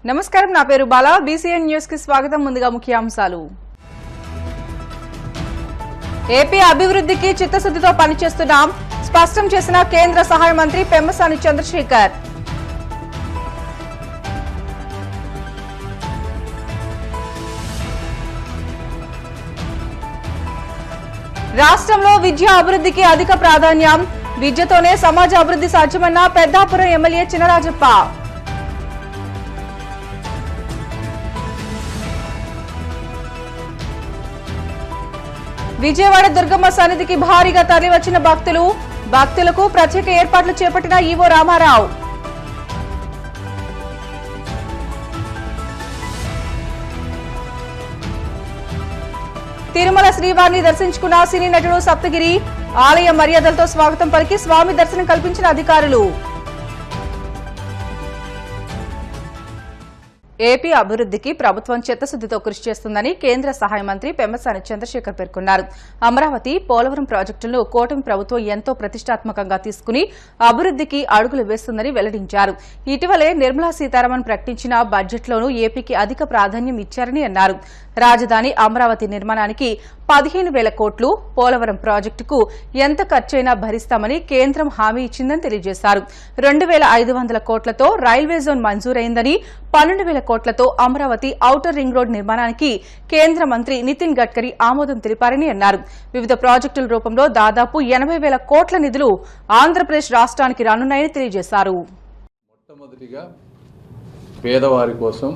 నమస్కారం, నా పేరు బాలా. బీసీఎన్ న్యూస్ కి స్వాగతం. ముందుగా ముఖ్యాంశాలు. ఏపీ అభివృద్ధికి చిత్తశుద్ధితో పనిచేస్తున్నాం స్పష్టం చేసిన కేంద్ర సహాయ మంత్రి పెమ్మసాని చంద్రశేఖర్. రాష్ట్రంలో విద్యా అభివృద్ధికి అధిక ప్రాధాన్యం, విద్యతోనే సమాజ అభివృద్ధి సాధ్యమన్న పెద్దాపురం ఎమ్మెల్యే చినరాజప్ప. విజయవాడ దుర్గమ్మ సన్నిధికి భారీగా తరలివచ్చిన భక్తులకు ప్రత్యేక ఏర్పాట్లు చేపట్టిన ఈవో రామారావు. తిరుమల శ్రీవారిని దర్శించుకున్న సినీ నటుడు సప్తగిరి. ఆలయ మర్యాదలతో స్వాగతం పలికి స్వామి దర్శనం కల్పించిన అధికారులు. ఏపీ అభివృద్ధికి ప్రభుత్వం చిత్తశుద్ధితో కృషి చేస్తుందని కేంద్ర సహాయ మంత్రి పెమ్మసాని చంద్రశేఖర్ పేర్కొన్నారు. అమరావతి, పోలవరం ప్రాజెక్టులను కూటమి ప్రభుత్వం ఎంతో ప్రతిష్టాత్మకంగా తీసుకుని అభివృద్ధికి అడుగులు వేస్తుందని వెల్లడించారు. ఇటీవలే నిర్మలా సీతారామన్ ప్రకటించిన బడ్జెట్లోనూ ఏపీకి అధిక ప్రాధాన్యం ఇచ్చారని అన్నారు. రాజధాని అమరావతి నిర్మాణానికి 15,000 కోట్లు, పోలవరం ప్రాజెక్టుకు ఎంత ఖర్చైనా భరిస్తామని కేంద్రం హామీ ఇచ్చిందని తెలియజేశారు. 2,500 కోట్లతో రైల్వే జోన్ మంజూరైందని, 12,000 కోట్లతో అమరావతి ఔటర్ రింగ్ రోడ్ నిర్మాణానికి కేంద్ర మంత్రి నితిన్ గడ్కరీ ఆమోదం తెలిపారని అన్నారు. వివిధ ప్రాజెక్టుల రూపంలో దాదాపు 80,000 కోట్ల నిధులు ఆంధ్రప్రదేశ్ రాష్ట్రానికి రానున్నాయని తెలియజేశారు. మొట్టమొదటిగా పేదవారి కోసం,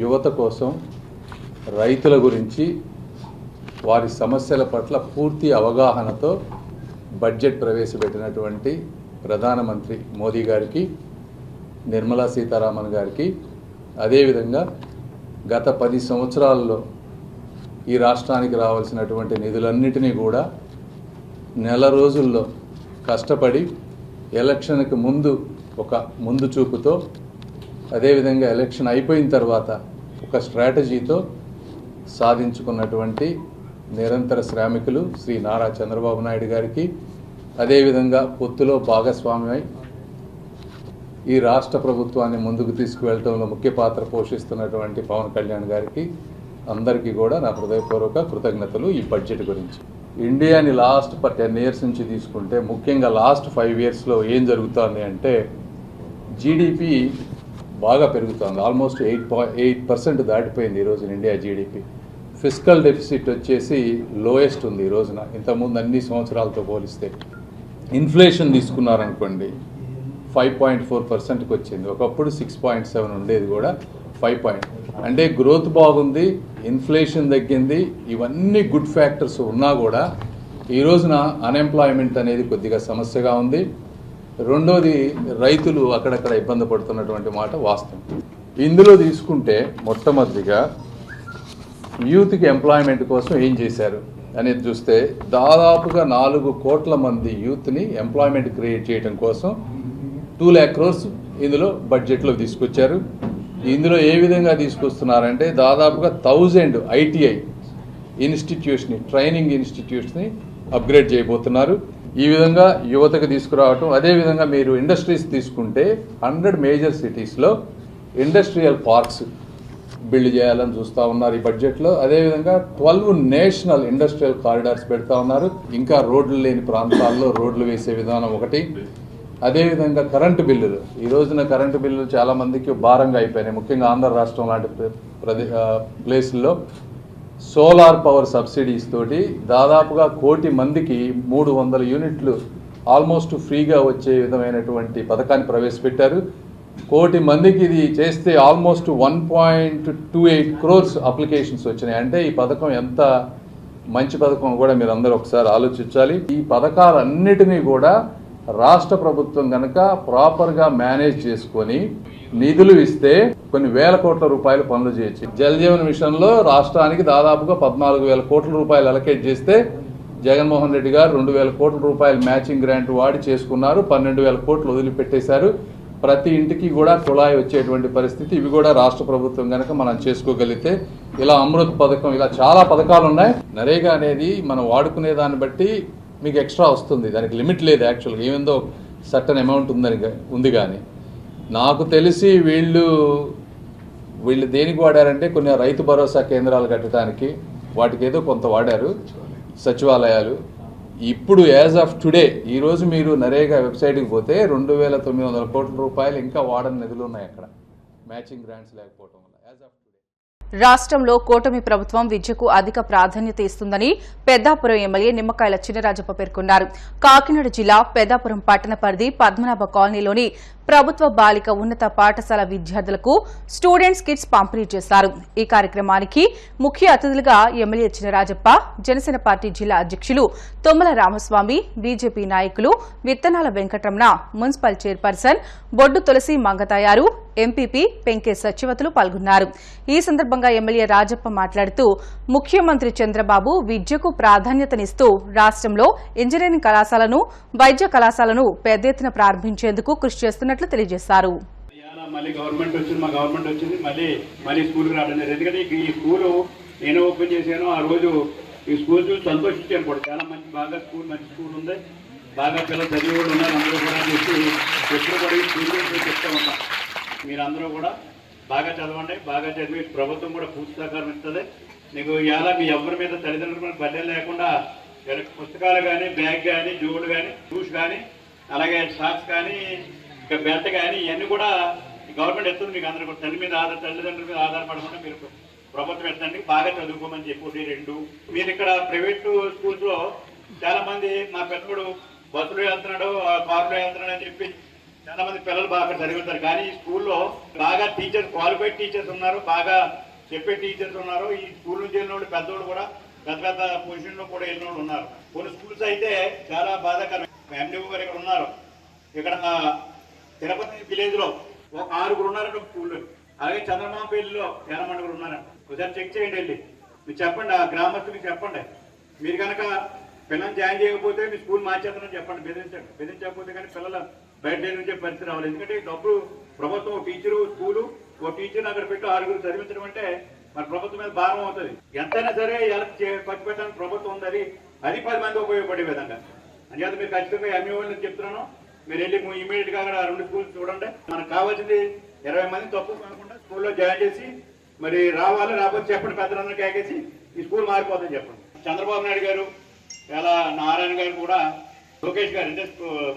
యువత కోసం, రైతుల గురించి, వారి సమస్యల పట్ల పూర్తి అవగాహనతో బడ్జెట్ ప్రవేశపెట్టినటువంటి ప్రధానమంత్రి మోదీ గారికి, నిర్మలా సీతారామన్ గారికి, అదేవిధంగా గత 10 సంవత్సరాల్లో ఈ రాష్ట్రానికి రావాల్సినటువంటి నిధులన్నిటినీ కూడా నెల రోజుల్లో కష్టపడి ఎలక్షన్కి ముందు ఒక ముందు చూపుతో, అదేవిధంగా ఎలక్షన్ అయిపోయిన తర్వాత ఒక స్ట్రాటజీతో సాధించుకున్నటువంటి నిరంతర శ్రామికులు శ్రీ నారా చంద్రబాబు నాయుడు గారికి, అదేవిధంగా పొత్తులో భాగస్వామ్యమై ఈ రాష్ట్ర ప్రభుత్వాన్ని ముందుకు తీసుకువెళ్ళడంలో ముఖ్య పాత్ర పోషిస్తున్నటువంటి పవన్ కళ్యాణ్ గారికి, అందరికీ కూడా నా హృదయపూర్వక కృతజ్ఞతలు. ఈ బడ్జెట్ గురించి ఇండియాని లాస్ట్ 10 ఇయర్స్ నుంచి తీసుకుంటే, ముఖ్యంగా లాస్ట్ 5 ఇయర్స్లో ఏం జరుగుతోంది అంటే, జీడిపి బాగా పెరుగుతోంది. ఆల్మోస్ట్ 8% దాటిపోయింది ఈరోజు ఇండియా జీడిపి. ఫిస్కల్ డెఫిసిట్ వచ్చేసి లోయెస్ట్ ఉంది ఈ రోజున, ఇంతకుముందు అన్ని సంవత్సరాలతో పోలిస్తే. ఇన్ఫ్లేషన్ తీసుకున్నారనుకోండి 5.4%కి వచ్చింది. ఒకప్పుడు 6.7 ఉండేది, కూడా 5. అంటే గ్రోత్ బాగుంది, ఇన్ఫ్లేషన్ తగ్గింది. ఇవన్నీ గుడ్ ఫ్యాక్టర్స్ ఉన్నా కూడా ఈ రోజున అన్ఎంప్లాయ్మెంట్ అనేది కొద్దిగా సమస్యగా ఉంది. రెండోది, రైతులు అక్కడక్కడ ఇబ్బంది పడుతున్నటువంటి మాట వాస్తవం. ఇందులో తీసుకుంటే మొట్టమొదటిగా యూత్కి ఎంప్లాయ్మెంట్ కోసం ఏం చేశారు అనేది చూస్తే, దాదాపుగా 4 కోట్ల మంది యూత్ని ఎంప్లాయ్మెంట్ క్రియేట్ చేయడం కోసం 2 lakh crores ఇందులో బడ్జెట్లో తీసుకొచ్చారు. ఇందులో ఏ విధంగా తీసుకొస్తున్నారంటే, దాదాపుగా 1000 ITI ఇన్స్టిట్యూట్స్ని, ట్రైనింగ్ ఇన్స్టిట్యూట్స్ని అప్గ్రేడ్ చేయబోతున్నారు. ఈ విధంగా యువతకు తీసుకురావటం. అదేవిధంగా మీరు ఇండస్ట్రీస్ తీసుకుంటే 100 మేజర్ సిటీస్లో ఇండస్ట్రియల్ పార్క్స్ బిల్డ్ చేయాలని చూస్తూ ఉన్నారు ఈ బడ్జెట్లో. అదేవిధంగా 12 నేషనల్ ఇండస్ట్రియల్ కారిడార్స్ పెడతా ఉన్నారు. ఇంకా రోడ్లు లేని ప్రాంతాల్లో రోడ్లు వేసే విధానం ఒకటి. అదేవిధంగా కరెంటు బిల్లులు, ఈ రోజున కరెంటు బిల్లులు చాలామందికి భారంగా అయిపోయినాయి. ముఖ్యంగా ఆంధ్ర రాష్ట్రం లాంటి ప్లేసుల్లో సోలార్ పవర్ సబ్సిడీస్ తోటి దాదాపుగా 1 కోటి మందికి 300 యూనిట్లు ఆల్మోస్ట్ ఫ్రీగా వచ్చే విధమైనటువంటి పథకాన్ని ప్రవేశపెట్టారు. 1 కోటి మందికి ఇది చేస్తే ఆల్మోస్ట్ 1.28 crores అప్లికేషన్స్ వచ్చినాయి. అంటే ఈ పథకం ఎంత మంచి పథకం కూడా మీరు అందరూ ఒకసారి ఆలోచించాలి. ఈ పథకాలన్నిటినీ కూడా రాష్ట్ర ప్రభుత్వం కనుక ప్రాపర్గా మేనేజ్ చేసుకొని నిధులు ఇస్తే కొన్ని వేల కోట్ల రూపాయలు పనులు చేయొచ్చు. జల్ జీవన్ మిషన్లో రాష్ట్రానికి దాదాపుగా 14,000 కోట్ల రూపాయలు అలకేట్ చేస్తే, జగన్మోహన్ రెడ్డి గారు 2,000 కోట్ల రూపాయలు మ్యాచింగ్ గ్రాంట్ వాడి చేసుకున్నారు. 12,000 కోట్లు వదిలిపెట్టేశారు. ప్రతి ఇంటికి కూడా కుళాయి వచ్చేటువంటి పరిస్థితి. ఇవి కూడా రాష్ట్ర ప్రభుత్వం కనుక మనం చేసుకోగలిగితే, ఇలా అమృత్ పథకం, ఇలా చాలా పథకాలు ఉన్నాయి. నరేగా అనేది మనం వాడుకునే దాన్ని బట్టి మీకు ఎక్స్ట్రా వస్తుంది, దానికి లిమిట్ లేదు. యాక్చువల్గా ఏమిందో సర్టన్ అమౌంట్ ఉంది కానీ నాకు తెలిసి వీళ్ళు వీళ్ళు దేనికి వాడారంటే కొన్ని రైతు భరోసా కేంద్రాలు కట్టడానికి వాటికి ఏదో కొంత వాడారు, సచివాలయాలు. ఇప్పుడు యాజ్ ఆఫ్ టుడే ఈరోజు మీరు నరేగా వెబ్సైట్కి పోతే 2,900 కోట్ల రూపాయలు ఇంకా వాడని నిధులు ఉన్నాయి అక్కడ, మ్యాచింగ్ గ్రాంట్స్ లేకపోవడం వల్ల. యాజ్ ఆఫ్ రాష్ట్రంలో కూటమి ప్రభుత్వం విద్యకు అధిక ప్రాధాన్యత ఇస్తుందని పెద్దాపురం ఎమ్మెల్యే నిమ్మకాయల చినరాజప్ప పేర్కొన్నారు. కాకినాడ జిల్లా పెద్దాపురం పట్టణ పరిధి పద్మనాభ కాలనీలోని ప్రభుత్వ బాలిక ఉన్నత పాఠశాల విద్యార్థులకు స్టూడెంట్స్ కిట్స్ పంపిణీ చేశారు. ఈ కార్యక్రమానికి ముఖ్య అతిథులుగా ఎమ్మెల్యే చినరాజప్ప, జనసేన పార్టీ జిల్లా అధ్యక్షులు తుమ్మల రామస్వామి, బీజేపీ నాయకులు విత్తనాల వెంకటరమణ, మున్సిపల్ చైర్పర్సన్ బొడ్డు తులసి మంగతాయారు, ఎంపీపీ పెంకే సచివతులు పాల్గొన్నారు. ఈ సందర్భంగా ఎమ్మెల్యే రాజప్ప మాట్లాడుతూ ముఖ్యమంత్రి చంద్రబాబు విద్యకు ప్రాధాన్యతనిస్తూ రాష్ట్రంలో ఇంజనీరింగ్ కళాశాలను, వైద్య కళాశాలను పెద్ద ఎత్తున ప్రారంభించేందుకు కృషి చేస్తున్నట్లు తెలియజేశారు. మళ్ళీ గవర్నమెంట్ వచ్చింది, మా గవర్నమెంట్ వచ్చింది, మళ్ళీ స్కూల్కి రావడం లేదు. ఎందుకంటే ఈ స్కూలు నేను ఓపెన్ చేశాను, ఆ రోజు ఈ స్కూల్ చూసి సంతోషించాను కూడా. చాలా బాగా మంచి స్కూల్ ఉంది, బాగా పిల్లలు చదివి కూడా ఉన్నారు. అందరూ కూడా చెప్పి ఎప్పుడు కూడా ఈ స్కూల్ గురించి చెప్తా ఉంటాం. మీరందరూ కూడా బాగా చదవండి, బాగా చదివి ప్రభుత్వం కూడా పూర్తి సహకారం ఇస్తుంది. నీకు ఇలా మీ ఎవరి మీద తల్లిదండ్రుల బడ్డలు లేకుండా పుస్తకాలు కానీ, బ్యాగ్ కానీ, జోళ్ళు కానీ, షూస్ కానీ, అలాగే షార్ట్స్ కానీ, ఇంకా బెల్ట్ కానీ ఇవన్నీ కూడా గవర్నమెంట్ ఎత్తుంది. మీకు అందరూ కూడా తల్లిదండ్రుల మీద ఆధారపడకుండా మీరు ప్రభుత్వం ఎత్తండి, బాగా చదువుకోమని చెప్పి. 2 మీరు ఇక్కడ ప్రైవేట్ స్కూల్స్లో చాలా మంది మా పిల్లడు బస్సులో వెళ్తున్నాడు, కారులో వెళ్తున్నాడు అని చెప్పి చాలా మంది పిల్లలు బాగా చదువుతారు. కానీ ఈ స్కూల్లో బాగా టీచర్స్, క్వాలిఫైడ్ టీచర్స్ ఉన్నారు, బాగా చెప్పే టీచర్స్ ఉన్నారు. ఈ స్కూల్ నుంచి వెళ్ళిన వాళ్ళు పెద్దోళ్ళు కూడా పెద్ద పెద్ద పొజిషన్లో కూడా వెళ్ళిన వాళ్ళు ఉన్నారు. కొన్ని స్కూల్స్ అయితే చాలా బాధాకరం. ఫ్యామిలీ గారు ఇక్కడ ఉన్నారు. ఇక్కడ తిరుపతి విలేజ్లో ఒక 6 ఉన్నారంట స్కూల్లో. అలాగే చంద్రమాపల్లిలో చాలా మంది ఉన్నారంట. ఒకసారి చెక్ చేయండి, వెళ్ళి మీరు చెప్పండి, ఆ గ్రామస్తులకు చెప్పండి. మీరు కనుక పిల్లల్ని జాయిన్ చేయకపోతే మీ స్కూల్ మార్చేస్తానని చెప్పండి, బెదిరించకపోతే కానీ పిల్లలు బయట నుంచి పరిస్థితి రావాలి. ఎందుకంటే డబ్బులు ప్రభుత్వం, టీచరు, స్కూలు, ఓ టీచర్ని అక్కడ పెట్టి 6 చదివించడం అంటే మరి ప్రభుత్వం మీద భారం అవుతుంది. ఎంతైనా సరే ఎలా ఖర్చు పెట్టడానికి ప్రభుత్వం ఉంది, అది 10 మంది ఉపయోగపడే విధంగా. అంచేత మీరు ఖచ్చితంగా ఎంఈ వాళ్ళని చెప్తున్నాను, మీరు వెళ్ళి ఇమీడియట్ గా అక్కడ 2 స్కూల్స్ చూడండి. మనకు కావాల్సింది 20 మంది తక్కువ కాకుండా స్కూల్లో జాయిన్ చేసి మరి రాకపోతే చెప్పండి, పెద్దలందరూ కేకేసి ఈ స్కూల్ మారిపోతుందని చెప్పండి. చంద్రబాబు నాయుడు గారు, ఇలా నారాయణ గారు కూడా, లోకేష్ గారు అంటే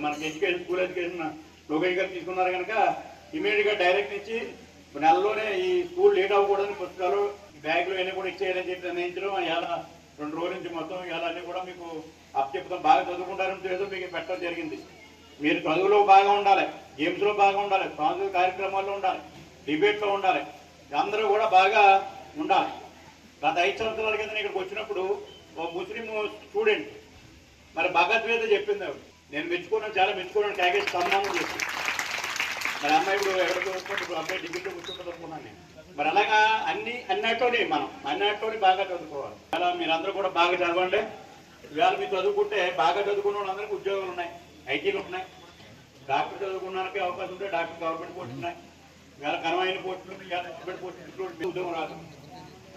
మనకి ఎడ్యుకేషన్, స్కూల్ ఎడ్యుకేషన్ లోకేష్ గారు తీసుకున్నారు కనుక ఇమీడియట్ గా డైరెక్ట్ ఇచ్చి నెలలోనే ఈ స్కూల్ లేట్ అవ్వకూడదని పుస్తకాలు, బ్యాగులు అన్నీ కూడా ఇచ్చేయాలని చెప్పి నిర్ణయించడం. ఇలా 2 రోజుల నుంచి మొత్తం ఇవన్నీ కూడా మీకు చెప్తాం. బాగా చదువుకుంటారని ఏదో మీకు పెట్టడం జరిగింది. మీరు చదువులో బాగా ఉండాలి, గేమ్స్లో బాగా ఉండాలి, సాంస్కృతిక కార్యక్రమాల్లో ఉండాలి, డిబేట్లో ఉండాలి, అందరూ కూడా బాగా ఉండాలి. గత 5 సంవత్సరాల కింద ఇక్కడికి వచ్చినప్పుడు ఓ ముస్లిం స్టూడెంట్ మరి భగవద్గీత చెప్పింది. ఆవిడ నేను మెచ్చుకున్నాను, చాలా మెచ్చుకున్నాను, క్యాకేజ్ సన్మానం చేసి. మరి అమ్మాయి ఇప్పుడు ఎవరితో వస్తుంది, ఇప్పుడు అబ్బాయి డిగ్రీలో కూర్చుంటుంది అనుకున్నాను నేను. మరి అలాగా అన్నట్లోనే అన్నట్లోనే బాగా చదువుకోవాలి. అలా మీరందరూ కూడా బాగా చదవండి. ఇవాళ మీరు చదువుకుంటే బాగా చదువుకున్న వాళ్ళందరికీ ఉద్యోగాలు ఉన్నాయి, ఐటీలు ఉన్నాయి. డాక్టర్ చదువుకున్నానికి అవకాశం ఉంటే డాక్టర్ గవర్నమెంట్ పోస్టులు ఉన్నాయి. ఇవాళ కనమైన పోస్టులు, ఇవాళ గవర్నమెంట్ పోస్టులు ఉద్యోగం రాదు.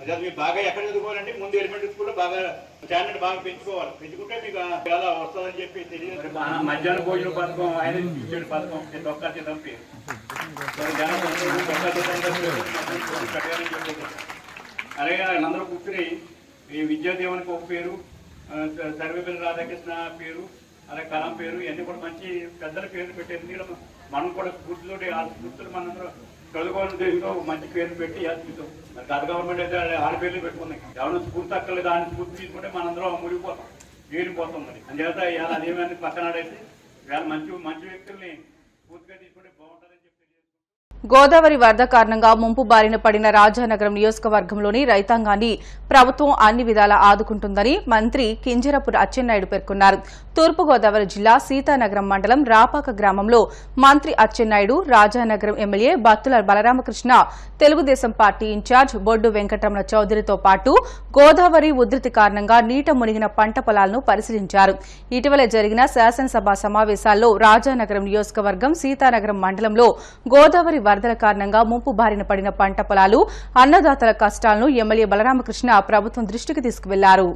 అదే మీరు బాగా ఎక్కడ చదువుకోవాలంటే ముందు ఎలిమెంటరీ స్కూల్లో బాగా స్టాండర్డ్ బాగా పెంచుకోవాలి. పెంచుకుంటే మీకు చాలా వస్తుందని చెప్పి తెలియదు. మధ్యాహ్న భోజన పథకం, ఆయన ఇచ్చిన పథకం ఒక్కటి తప్పి అలాగే అందరూ కూర్చుని ఈ విద్యాదేవునికి ఒక పేరు, సర్వేపల్లి రాధాకృష్ణ పేరు, అలాగే కలాం పేరు, ఇవన్నీ కూడా మంచి పెద్దల పేర్లు పెట్టేది. మనం కూడా స్ఫూర్తితోటి ఆ స్ఫూర్తులు మనందరూ చదువుకోవాలని ఉద్దేశంతో మంచి పేర్లు పెట్టి చూద్దాం. మరి గత గవర్నమెంట్ అయితే 6 పేర్లు పెట్టుకున్నాయి. ఎవరైనా స్ఫూర్తి అక్కర్లేదు, దాని స్ఫూర్తి తీసుకుంటే మనందరం మురిగిపోతాం, ఏరిపోతాం. మరి అంచేత ఇవాళ అదేమైనా పక్కనాడేసి ఇవాళ మంచి వ్యక్తుల్ని స్ఫూర్తిగా తీసుకుంటే బాగుంటుందని చెప్పి. గోదావరి వరద కారణంగా ముంపు బారిన పడిన రాజానగరం నియోజకవర్గంలోని రైతాంగాన్ని ప్రభుత్వం అన్ని విధాలా ఆదుకుంటుందని మంత్రి కింజరపు అచ్చెన్నాయుడు పేర్కొన్నారు. తూర్పుగోదావరి జిల్లా సీతానగరం మండలం రాపాక గ్రామంలో మంత్రి Atchannaidu, Rajanagaram MLA Battula Balaramakrishna, Telugudesam party incharge Boddu Venkataramana చౌదరితో పాటు గోదావరి ఉధృతి కారణంగా నీట మునిగిన పంట పొలాలను పరిశీలించారు. ఇటీవల జరిగిన శాసనసభ సమావేశాల్లో రాజానగరం నియోజకవర్గం సీతానగరం మండలంలో గోదావరి వరదల కారణంగా ముంపు బారిన పడిన పంట పొలాలు, అన్నదాతల కష్టాలను ఎమ్మెల్యే బలరామకృష్ణ ప్రభుత్వం దృష్టికి తీసుకువెళ్లారు.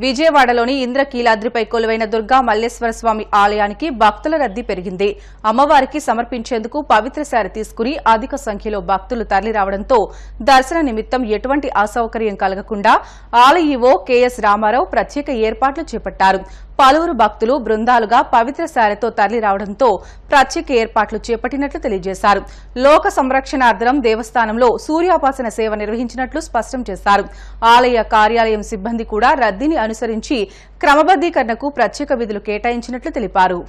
విజయవాడలోని ఇంద్రకీలాద్రిపై కొలువైన దుర్గా మల్లేశ్వర స్వామి ఆలయానికి భక్తుల రద్దీ పెరిగింది. అమ్మవారికి సమర్పించేందుకు పవిత్ర శారీ తీసుకుని అధిక సంఖ్యలో భక్తులు తరలిరావడంతో దర్శన నిమిత్తం ఎటువంటి అసౌకర్యం కలగకుండా ఆలయ ఈవో కెఎస్ రామారావు ప్రత్యేక ఏర్పాట్లు చేపట్టారు. పలువురు భక్తులు బృందాలుగా పవిత్ర శారీతో తరలిరావడంతో ప్రత్యేక ఏర్పాట్లు చేపట్టినట్లు తెలియజేశారు. లోక సంరక్షణార్థం దేవస్థానంలో సూర్యోపాసన సేవ నిర్వహించినట్లు స్పష్టం చేశారు. ఆలయ కార్యాలయం సిబ్బంది కూడా రద్దీని అనుసరించి క్రమబద్దీకరణకు ప్రత్యేక విధులు కేటాయించినట్లు తెలిపారు.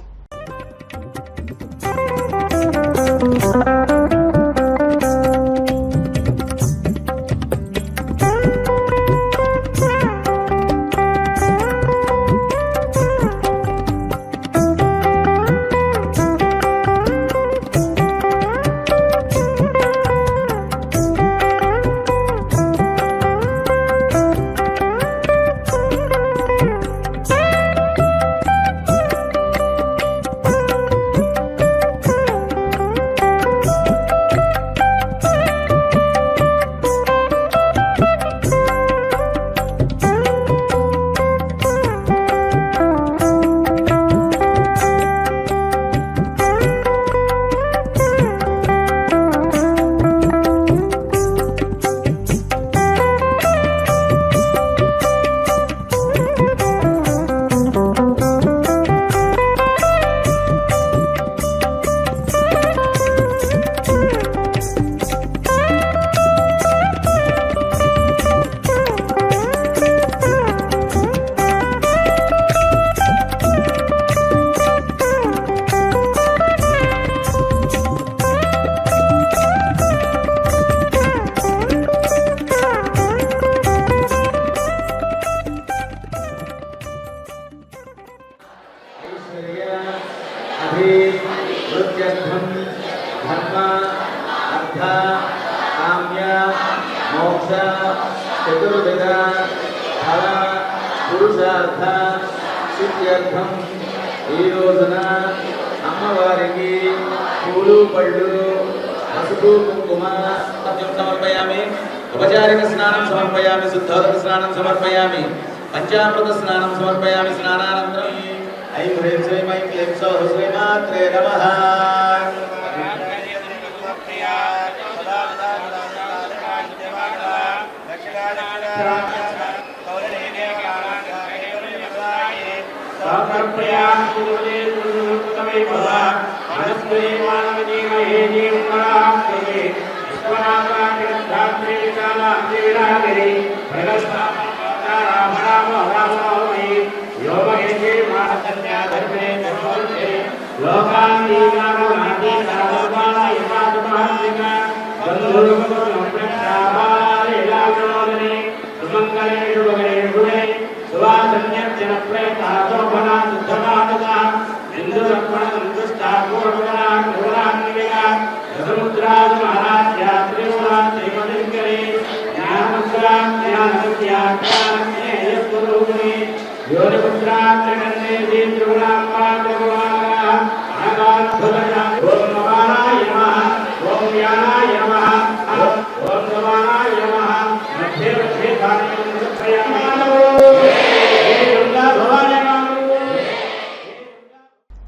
చతుర్విధ ఫల పురుషార్థ సిద్ధ్యర్థం ఈ రోజున అమ్మవారికి పూలు పళ్ళు పసుపు కుంకుమ సమర్పయామి. ఉపచారిక స్నానం సమర్పయామి. శుద్ధోదక స్నానం సమర్పయామి. పంచామృత స్నానం సమర్పయామి. స్నానానంతరం ఐం హ్రీం శ్రీం ఐం క్లీం సౌః శ్రీమాత్రే నమః.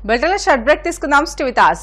బెల్టల షార్ట్ బ్రేక్ తీసుకుందాం. Stay with us.